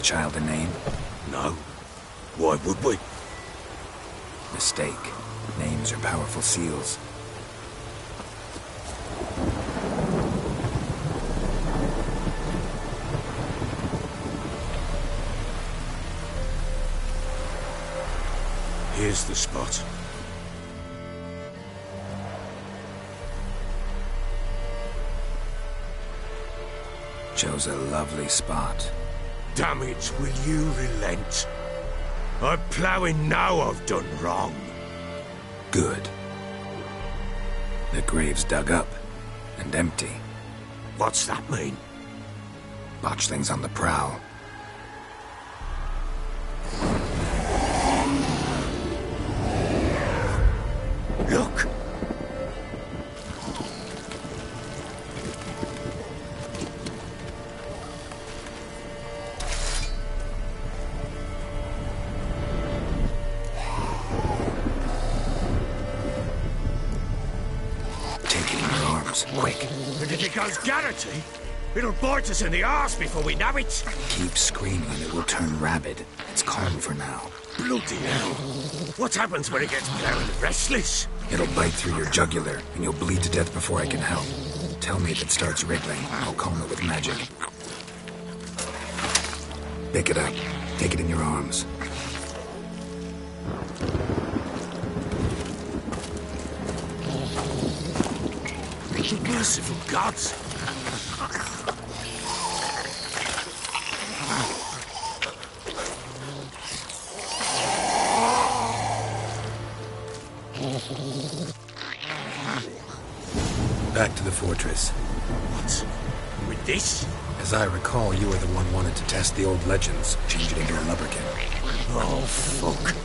child a name? No. Why would we? Mistake. Names are powerful seals. Here's the spot. Chose a lovely spot. Damn it, will you relent? I'm ploughing now I've done wrong. Good. The grave's dug up and empty. What's that mean? Botchlings on the prowl. Look! Take it in your arms, quick. And if it goes Garrity, it'll bite us in the arse before we know it. Keep screaming and it will turn rabid. It's calm for now. Bloody hell. What happens when it gets plowing restless? It'll bite through your jugular, and you'll bleed to death before I can help. Tell me if it starts wriggling. I'll calm it with magic. Pick it up. Take it in your arms. Merciful gods! Back to the fortress. What? With this? As I recall, you were the one wanted to test the old legends, change it into a lubberkin. Oh, fuck.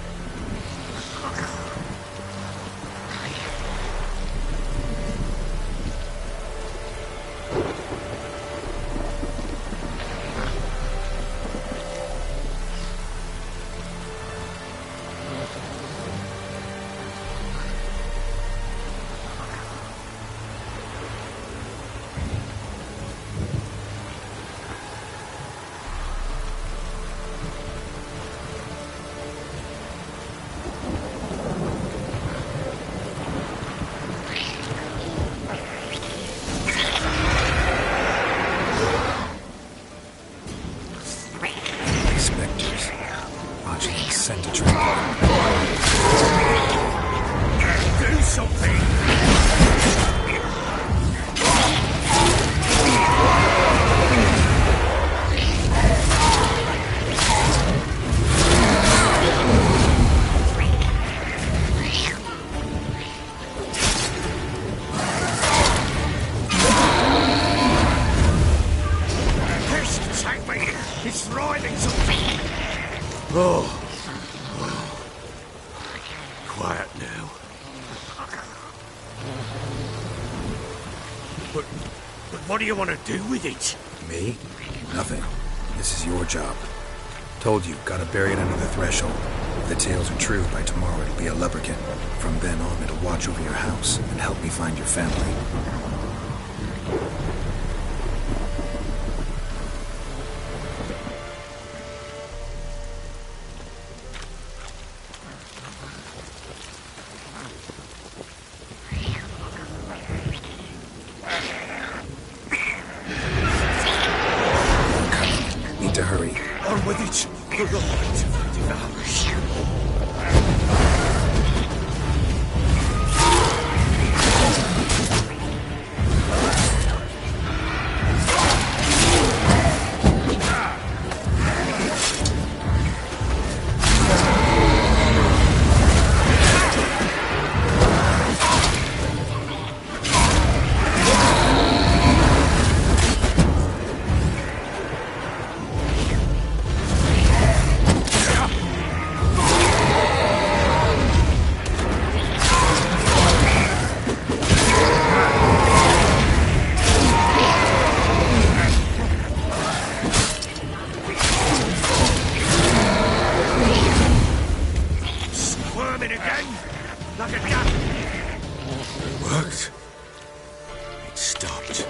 Do something! This take me! It's writhing something! Oh. Quiet now. But what do you want to do with it? Me? Nothing. This is your job. Told you, gotta bury it under the threshold. If the tales are true, by tomorrow it'll be a lubberkin. From then on, it'll watch over your house and help me find your family. Need to hurry. On with it! Good Lord, it devours. Squirming again, like a duck. It worked. It stopped.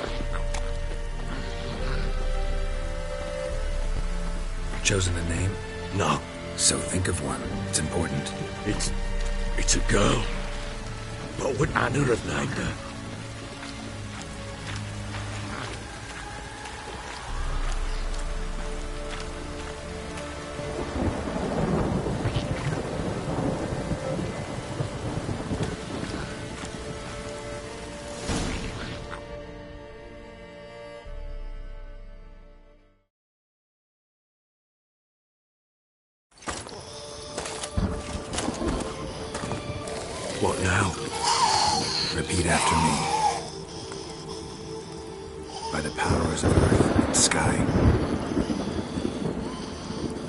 chosen a name? No, So think of one. It's important. it's a girl. What would Anna have named her? What now? Repeat after me. By the powers of earth and sky.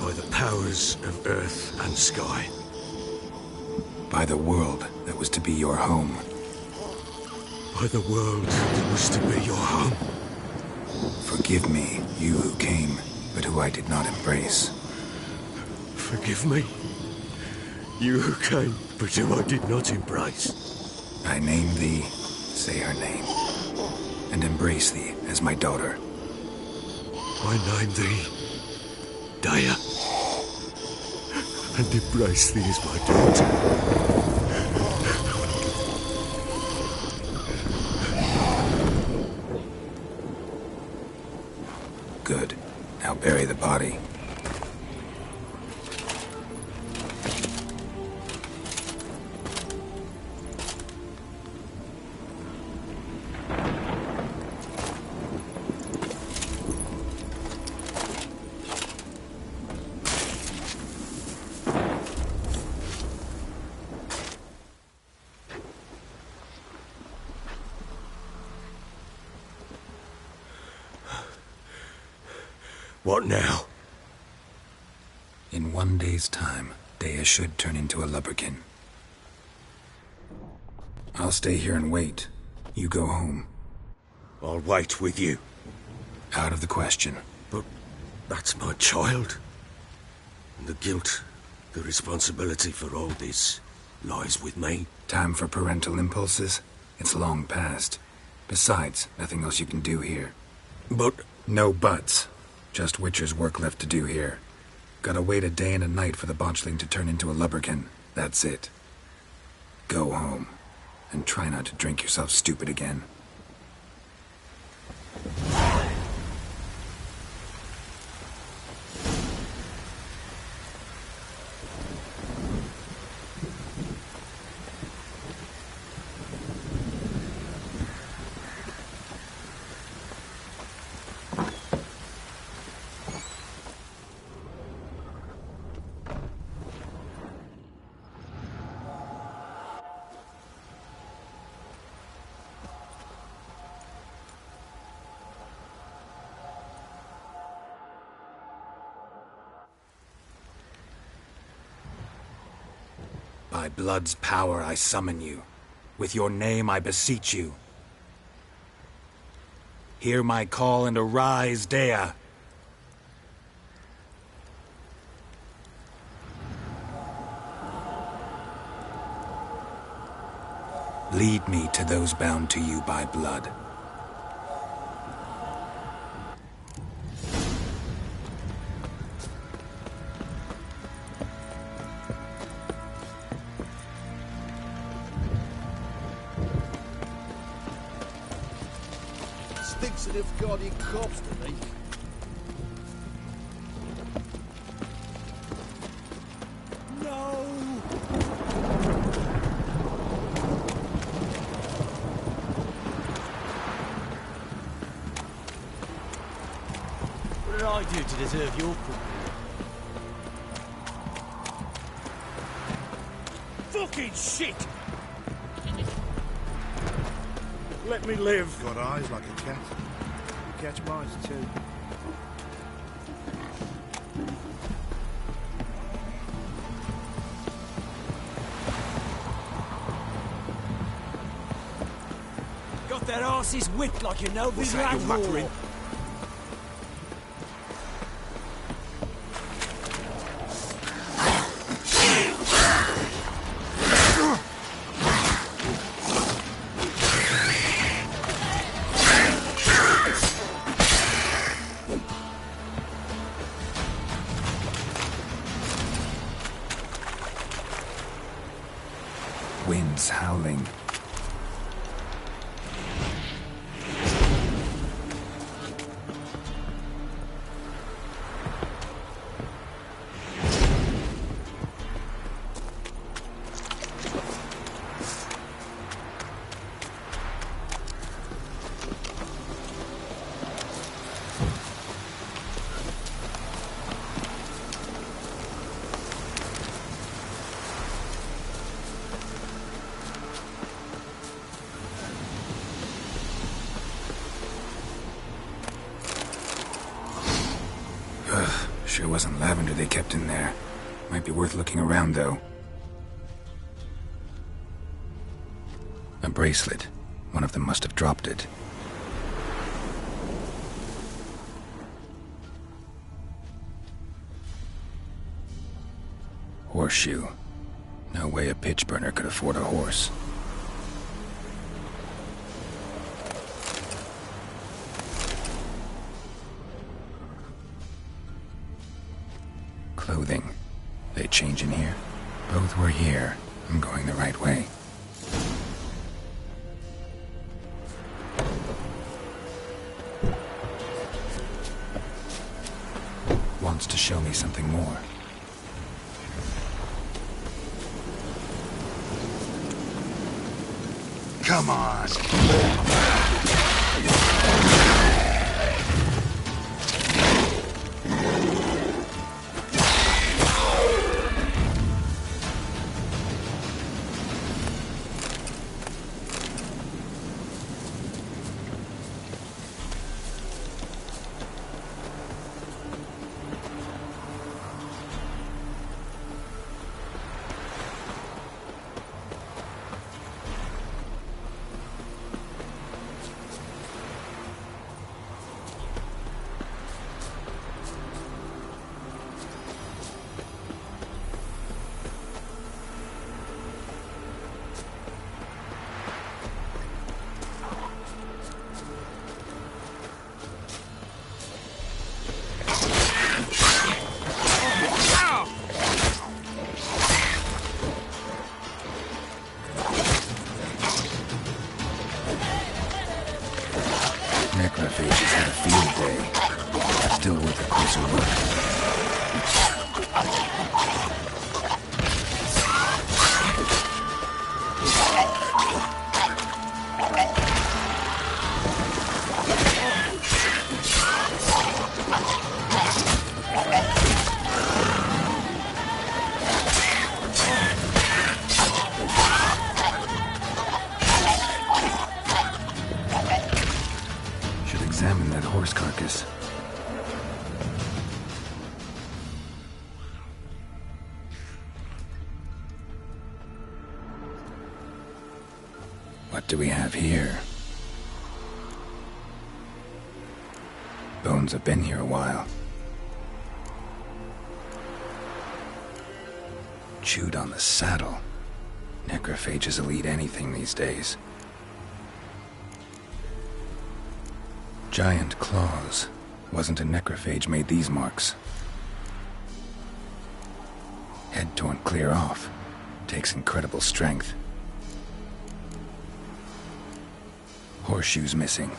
By the powers of earth and sky. By the world that was to be your home. By the world that was to be your home. Forgive me, you who came, but who I did not embrace. Forgive me. You who came, but who I did not embrace. I name thee, say her name, and embrace thee as my daughter. I name thee Daya, and embrace thee as my daughter. Good. Now bury the body. What now? In 1 day's time, Dea should turn into a lubberkin. I'll stay here and wait. You go home. I'll wait with you. Out of the question. But that's my child. And the guilt, the responsibility for all this lies with me. Time for parental impulses? It's long past. Besides, nothing else you can do here. But No buts. Just Witcher's work left to do here. Gotta wait a day and a night for the botchling to turn into a lubberkin. That's it. Go home. And try not to drink yourself stupid again. By blood's power I summon you. With your name I beseech you. Hear my call and arise, Dea. Lead me to those bound to you by blood. Stinks of guardian corpse to me. No! What did I do to deserve your company? Fucking shit! Let me live. Got eyes like a cat. You catch mice too. Got that arse's whipped like you know What's this that you're rat muttering? war. wind's howling. Sure wasn't lavender they kept in there. Might be worth looking around, though. A bracelet. One of them must have dropped it. Horseshoe. No way a pitch burner could afford a horse. Clothing. They change in here? Both were here. I'm going the right way. Wants to show me something more. Come on! Necrophages had a field day. Still worth a closer look. Should examine that horse carcass. What do we have here? Bones have been here a while. Chewed on the saddle. Necrophages will eat anything these days. Giant claws. Wasn't a necrophage made these marks. Head torn clear off. Takes incredible strength. Horseshoes missing.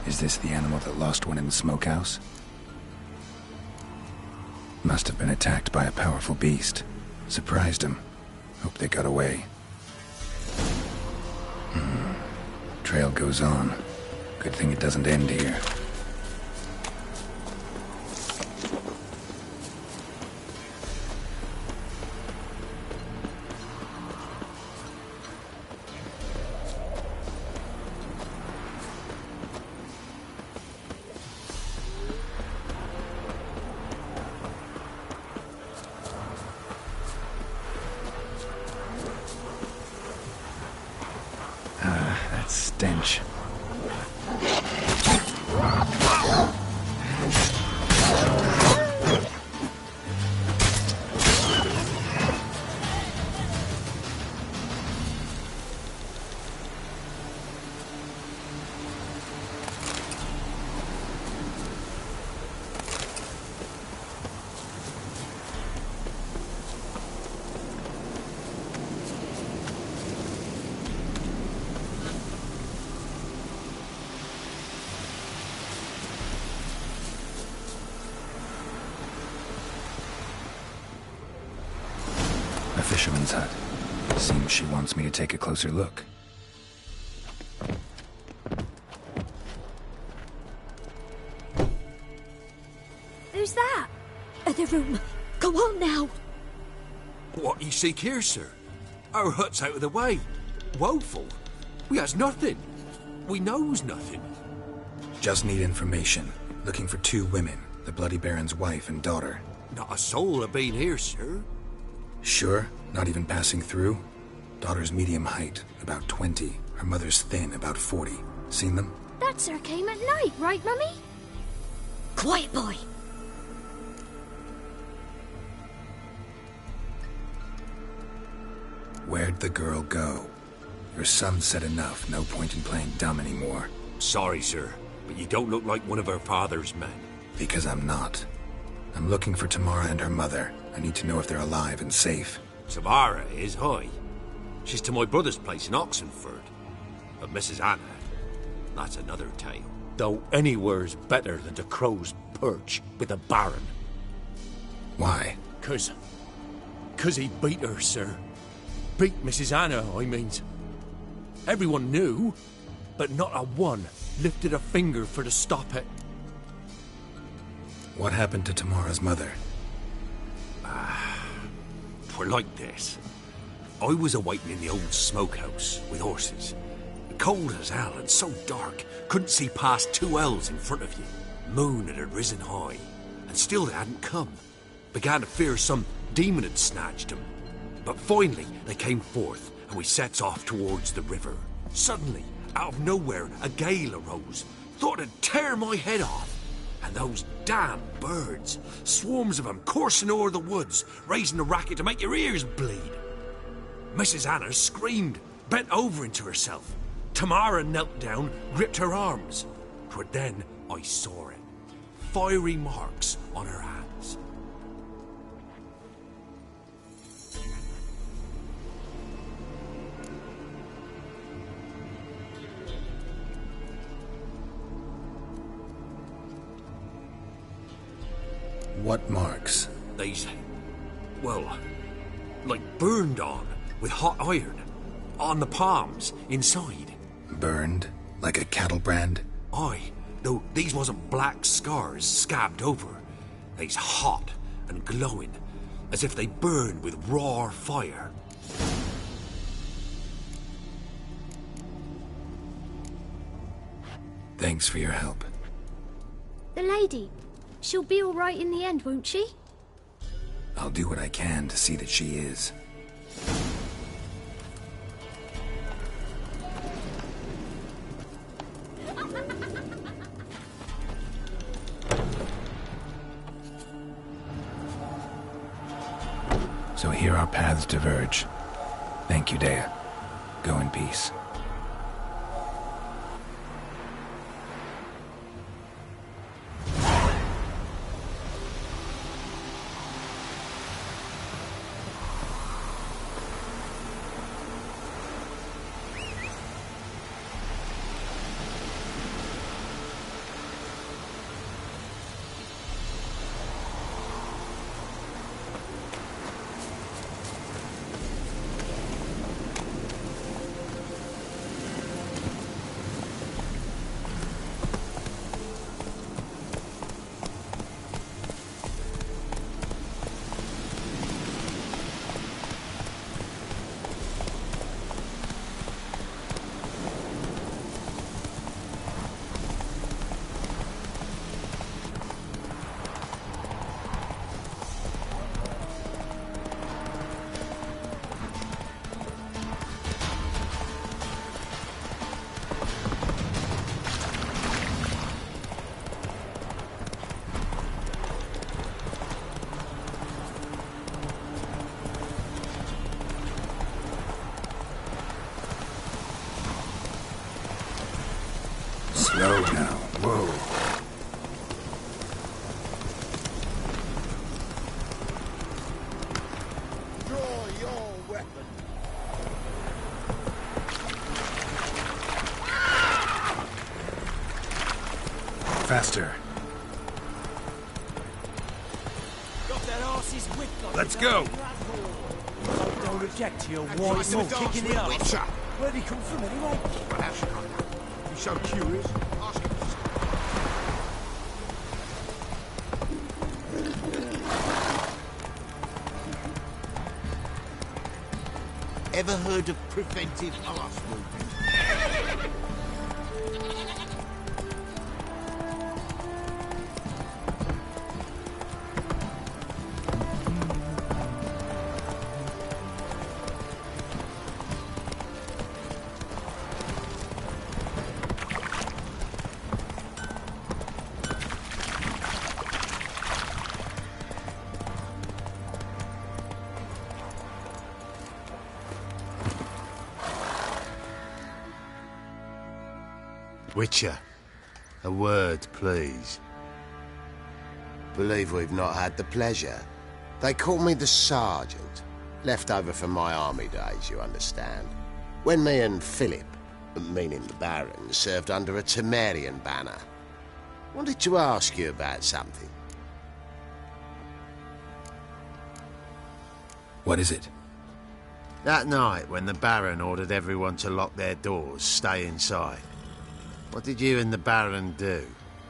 Is this the animal that lost one in the smokehouse? Must have been attacked by a powerful beast. Surprised him. Hope they got away. Trail goes on. Good thing it doesn't end here. That stench. A fisherman's hut. Seems she wants me to take a closer look. Who's that? Other room. Go on now. What you seek here, sir? Our hut's out of the way. Woeful. We has nothing. We knows nothing. Just need information. Looking for 2 women, the Bloody Baron's wife and daughter. Not a soul have been here, sir. Sure? Not even passing through? Daughter's medium height, about 20. Her mother's thin, about 40. Seen them? That sir came at night, right, Mummy? Quiet, boy. Where'd the girl go? Your son said enough. No point in playing dumb anymore. Sorry, sir, but you don't look like one of our father's men. Because I'm not. I'm looking for Tamara and her mother. I need to know if they're alive and safe. Tamara is, hi. She's to my brother's place in Oxenford. But Mrs. Anna, that's another tale. Though anywhere's better than the Crow's Perch with a baron. Why? 'Cause he beat her, sir. Beat Mrs. Anna, I means. Everyone knew, but not a one lifted a finger for to stop it. What happened to Tamara's mother? 'Twere like this. I was awaiting in the old smokehouse with horses. Cold as hell and so dark, couldn't see past 2 ells in front of you. Moon had risen high, and still they hadn't come. Began to fear some demon had snatched them. But finally they came forth, and we sets off towards the river. Suddenly, out of nowhere, a gale arose. Thought it'd tear my head off. And those damn birds, swarms of them coursing o'er the woods, raising a racket to make your ears bleed. Mrs. Anna screamed, bent over into herself. Tamara knelt down, gripped her arms. 'Twere then I saw it. Fiery marks on her hands. What marks? They's, well, like burned on with hot iron. On the palms, inside. Burned? Like a cattle brand? Aye, though these wasn't black scars scabbed over. They's hot and glowing, as if they burned with raw fire. Thanks for your help. The lady. She'll be all right in the end, won't she? I'll do what I can to see that she is. So here our paths diverge. Thank you, Dea. Go in peace. Slow now. Whoa. Draw your weapon. Faster. Got that arse's wit like Let's you know. go. Don't reject your white malt kicking the arse. Witcher. Where'd he come from anyway? Perhaps you can't. You're so curious. Ask him. Ever heard of preventive arse movement? Witcher, a word, please. Believe we've not had the pleasure. They call me the Sergeant. Left over from my army days, you understand. When me and Philip, meaning the Baron, served under a Temerian banner. Wanted to ask you about something. What is it? That night when the Baron ordered everyone to lock their doors, stay inside. What did you and the Baron do?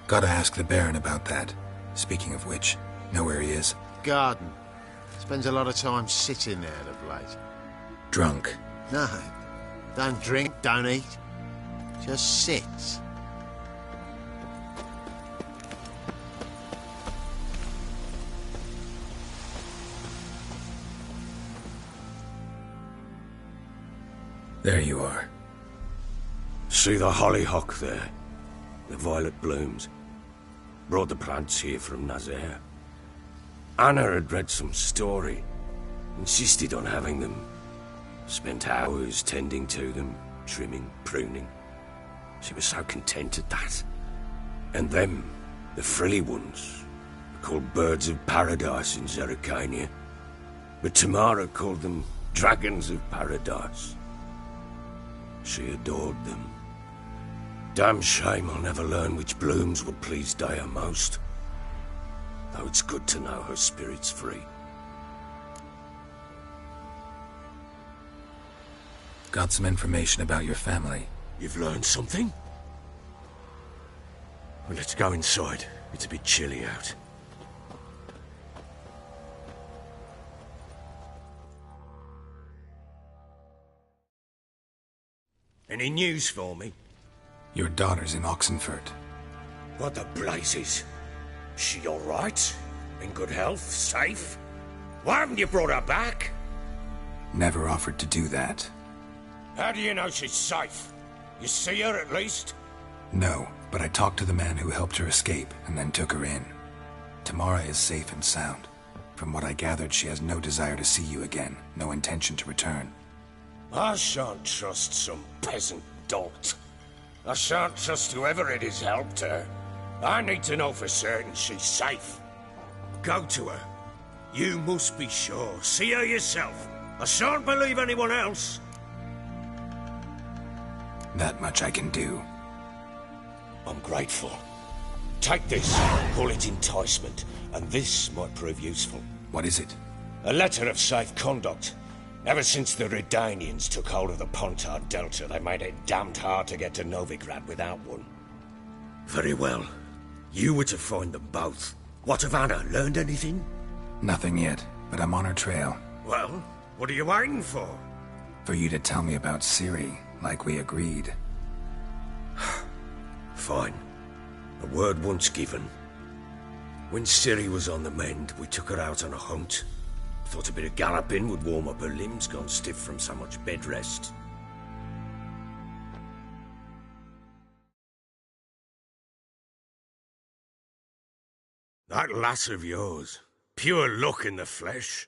Gotta ask the Baron about that. Speaking of which, know where he is? Garden. Spends a lot of time sitting there of late. Drunk. No. Don't drink, don't eat. Just sits. There you are. See the hollyhock there? The violet blooms. Brought the plants here from Nazaire. Anna had read some story. Insisted on having them. Spent hours tending to them, trimming, pruning. She was so content at that. And them, the frilly ones, were called birds of paradise in Zerrikania. But Tamara called them dragons of paradise. She adored them. Damn shame I'll never learn which blooms would please Dea most. Though it's good to know her spirit's free. Got some information about your family. You've learned something? Well, let's go inside. It's a bit chilly out. Any news for me? Your daughter's in Oxenfurt. What the blazes? She all right? In good health? Safe? Why haven't you brought her back? Never offered to do that. How do you know she's safe? You see her at least? No, but I talked to the man who helped her escape and then took her in. Tamara is safe and sound. From what I gathered, she has no desire to see you again, no intention to return. I shan't trust some peasant dolt. I shan't trust whoever it is helped her. I need to know for certain she's safe. Go to her. You must be sure. See her yourself. I shan't believe anyone else. That much I can do. I'm grateful. Take this, call it enticement, and this might prove useful. What is it? A letter of safe conduct. Ever since the Redanians took hold of the Pontard Delta, they made it damned hard to get to Novigrad without one. Very well. You were to find them both. What of Anna? Learned anything? Nothing yet, but I'm on her trail. Well, what are you waiting for? For you to tell me about Ciri, like we agreed. Fine. A word once given. When Ciri was on the mend, we took her out on a hunt. Thought a bit of galloping would warm up her limbs, gone stiff from so much bed rest. That lass of yours, pure luck in the flesh.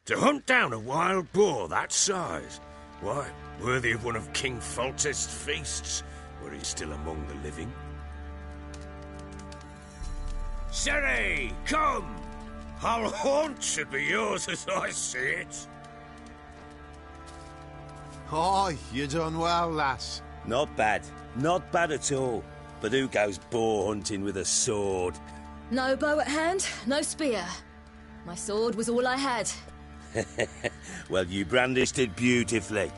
To hunt down a wild boar that size, why, worthy of one of King Foltest's feasts, were he still among the living. Ciri, come! Our haunt should be yours as I see it. Oh, you done well, lass. Not bad. Not bad at all. But who goes boar hunting with a sword? No bow at hand, no spear. My sword was all I had. Well, you brandished it beautifully.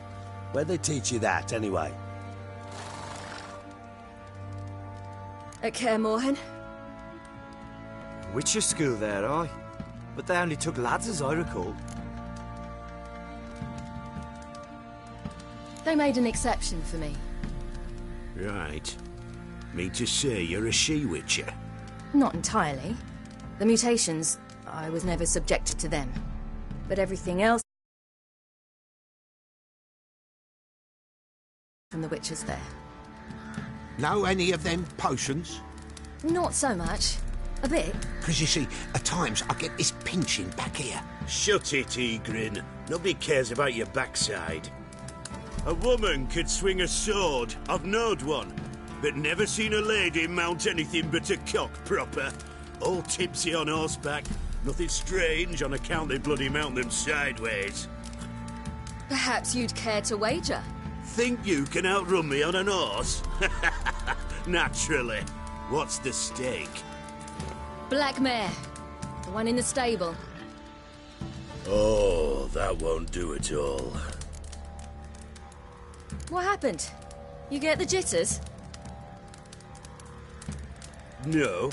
Where'd they teach you that, anyway? At Kaer Morhen. Witcher school there, aye. But they only took lads, as I recall. They made an exception for me. Right. Mean to say you're a she-witcher? Not entirely. The mutations, I was never subjected to them. But everything else from the witches there. Know any of them potions? Not so much. A bit. Because you see, at times I get this pinching back here. Shut it, Egrin. Nobody cares about your backside. A woman could swing a sword. I've knowed one. But never seen a lady mount anything but a cock proper. All tipsy on horseback. Nothing strange on account they bloody mount them sideways. Perhaps you'd care to wager? Think you can outrun me on an horse? Naturally. What's the stake? Black mare. The one in the stable. Oh, that won't do at all. What happened? You get the jitters? No.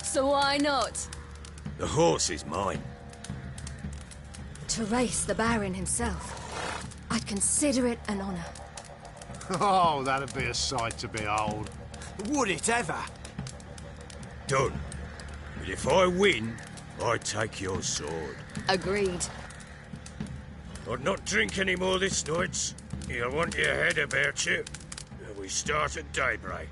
So why not? The horse is mine. To race the Baron himself. I'd consider it an honor. Oh, that'd be a sight to behold. Would it ever? Done. But if I win, I take your sword. Agreed. I'd not drink any more this night. You'll want your head about you. We start at daybreak.